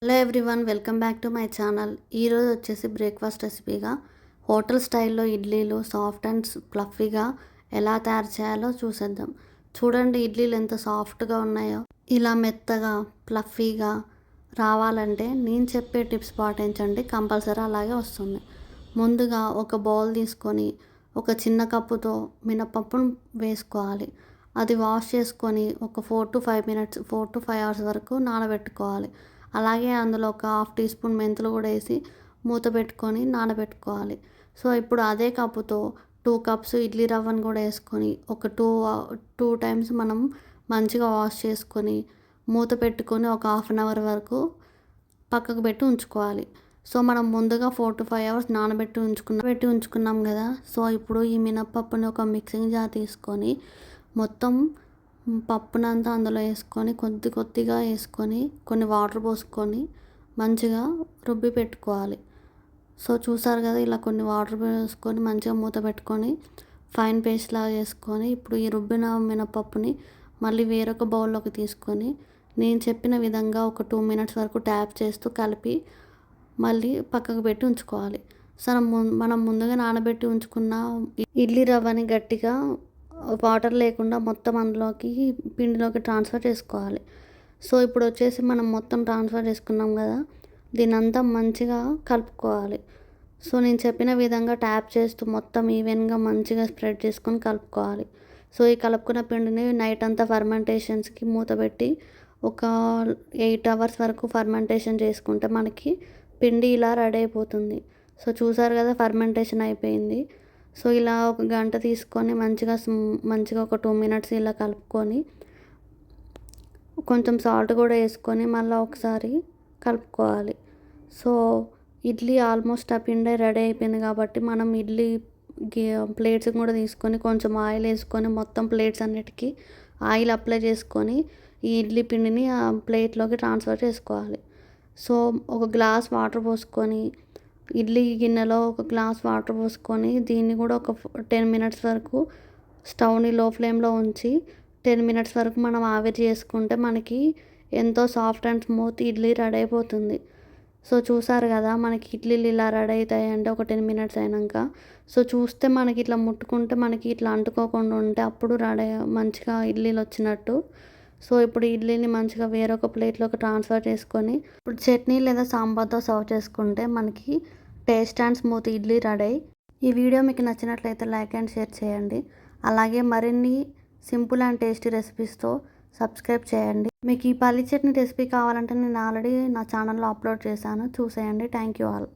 Hello everyone, welcome back to my channel. ఈరోజు వచ్చేసి breakfast రెసిపీగా hotel స్టైల్లో ఇడ్లీలు సాఫ్ట్ అండ్ ఫ్లఫీగా ఎలా తయారు చేయాలో చూసేద్దాం. చూడండి, ఇడ్లీలు ఎంత సాఫ్ట్గా ఉన్నాయో. ఇలా మెత్తగా ఫ్లఫీగా రావాలంటే నేను చెప్పే టిప్స్ పాటించండి, కంపల్సరీ అలాగే వస్తుంది. ముందుగా ఒక బౌల్ తీసుకొని ఒక చిన్న కప్పుతో మినపప్పును వేసుకోవాలి. అది వాష్ చేసుకొని ఒక 4 to 5 అవర్స్ వరకు నానబెట్టుకోవాలి. అలాగే అందులో ఒక హాఫ్ టీ స్పూన్ మెంతులు కూడా వేసి మూత పెట్టుకొని నానబెట్టుకోవాలి. సో ఇప్పుడు అదే కప్పుతో 2 కప్స్ ఇడ్లీ రవ్వను కూడా వేసుకొని ఒక టూ టైమ్స్ మనం మంచిగా వాష్ చేసుకొని మూత పెట్టుకొని ఒక హాఫ్ అన్ అవర్ వరకు పక్కకు పెట్టి ఉంచుకోవాలి. సో మనం ముందుగా 4 to 5 అవర్స్ నానబెట్టి ఉంచుకున్నాం కదా. సో ఇప్పుడు ఈ మినప్పప్పుని ఒక మిక్సింగ్ జార్ తీసుకొని మొత్తం పప్పునంతా అందులో వేసుకొని కొద్దిగా వేసుకొని కొన్ని వాటర్ పోసుకొని మంచిగా రుబ్బి పెట్టుకోవాలి. సో చూసారు కదా, ఇలా కొన్ని వాటర్ పోసుకొని మంచిగా మూత పెట్టుకొని ఫైన్ పేస్ట్ లాగా చేసుకొని ఇప్పుడు ఈ రుబ్బిన మినపప్పుని మళ్ళీ వేరొక బౌల్లోకి తీసుకొని నేను చెప్పిన విధంగా ఒక 2 minutes వరకు ట్యాప్ చేస్తూ కలిపి మళ్ళీ పక్కకు పెట్టి ఉంచుకోవాలి. సో మనం ముందుగా నానబెట్టి ఉంచుకున్న ఇడ్లీ రవ్వని గట్టిగా వాటర్ లేకుండా మొత్తం అందులోకి పిండిలోకి ట్రాన్స్ఫర్ చేసుకోవాలి. సో ఇప్పుడు వచ్చేసి మనం మొత్తం ట్రాన్స్ఫర్ చేసుకున్నాం కదా, దీనంతా మంచిగా కలుపుకోవాలి. సో నేను చెప్పిన విధంగా ట్యాప్ చేస్తూ మొత్తం ఈవెన్గా మంచిగా స్ప్రెడ్ చేసుకొని కలుపుకోవాలి. సో ఈ కలుపుకున్న పిండిని నైట్ అంతా ఫర్మెంటేషన్స్కి మూత పెట్టి ఒక 8 hours వరకు ఫర్మెంటేషన్ చేసుకుంటే మనకి పిండి ఇలా రెడీ అయిపోతుంది. సో చూసారు కదా, ఫర్మెంటేషన్ అయిపోయింది. సో ఇలా ఒక గంట తీసుకొని మంచిగా ఒక 2 minutes ఇలా కలుపుకొని కొంచెం సాల్ట్ కూడా వేసుకొని మళ్ళీ ఒకసారి కలుపుకోవాలి. సో ఇడ్లీ ఆల్మోస్ట్ ఆ పిండి రెడీ అయిపోయింది కాబట్టి మనం ఇడ్లీ ప్లేట్స్ కూడా తీసుకొని కొంచెం ఆయిల్ వేసుకొని మొత్తం ప్లేట్స్ అన్నిటికీ ఆయిల్ అప్లై చేసుకొని ఈ ఇడ్లీ పిండిని ఆ ప్లేట్లోకి ట్రాన్స్ఫర్ చేసుకోవాలి. సో ఒక గ్లాస్ వాటర్ పోసుకొని ఇడ్లీ గిన్నెలో ఒక గ్లాస్ వాటర్ పోసుకొని దీన్ని కూడా ఒక 10 minutes వరకు స్టవ్ని లో ఫ్లేమ్లో ఉంచి 10 minutes వరకు మనం ఆవిరి చేసుకుంటే మనకి ఎంతో soft and smooth idli ready అయిపోతుంది. సో చూసారు కదా, మనకి ఇడ్లీలు ఇలా రెడీ అవుతాయి అంటే ఒక 10 minutes అయినాక. సో చూస్తే మనకి ఇట్లా ముట్టుకుంటే మనకి ఇట్లా అంటుకోకుండా ఉంటే అప్పుడు రెడీ మంచిగా ఇడ్లీలు వచ్చినట్టు. సో ఇప్పుడు ఇడ్లీని మంచిగా వేరొక ప్లేట్లోకి ట్రాన్స్ఫర్ చేసుకొని ఇప్పుడు చట్నీ లేదా సాంబార్తో సర్వ్ చేసుకుంటే మనకి taste and smooth idli ready. ఈ వీడియో మీకు నచ్చినట్లయితే లైక్ అండ్ షేర్ చేయండి. అలాగే మరిన్ని సింపుల్ అండ్ టేస్టీ రెసిపీస్తో సబ్స్క్రైబ్ చేయండి. మీకు ఈ పల్లి చట్నీ రెసిపీ కావాలంటే నేను ఆల్రెడీ నా ఛానల్లో అప్లోడ్ చేశాను, చూసేయండి. Thank you all.